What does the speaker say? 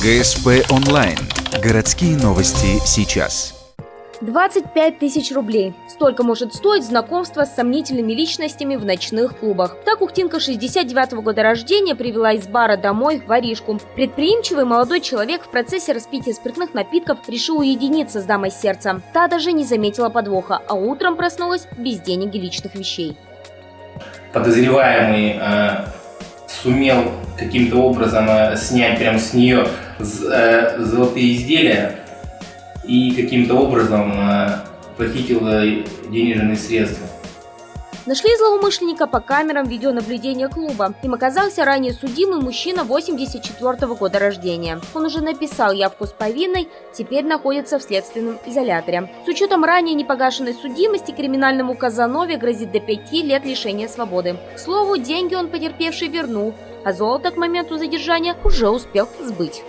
ГСП онлайн. Городские новости сейчас. 25 тысяч рублей. Столько может стоить знакомство с сомнительными личностями в ночных клубах. Так ухтинка 69-го года рождения привела из бара домой воришку. Предприимчивый молодой человек в процессе распития спиртных напитков решил уединиться с дамой сердца. Та даже не заметила подвоха, а утром проснулась без денег и личных вещей. Подозреваемый сумел каким-то образом снять прямо с нее золотые изделия и каким-то образом похитил денежные средства. Нашли злоумышленника по камерам видеонаблюдения клуба. Им оказался ранее судимый мужчина 84-го года рождения. Он уже написал явку с повинной, теперь находится в следственном изоляторе. С учетом ранее непогашенной судимости криминальному Казанове грозит до 5 лет лишения свободы. К слову, деньги он потерпевший вернул, а золото к моменту задержания уже успел сбыть.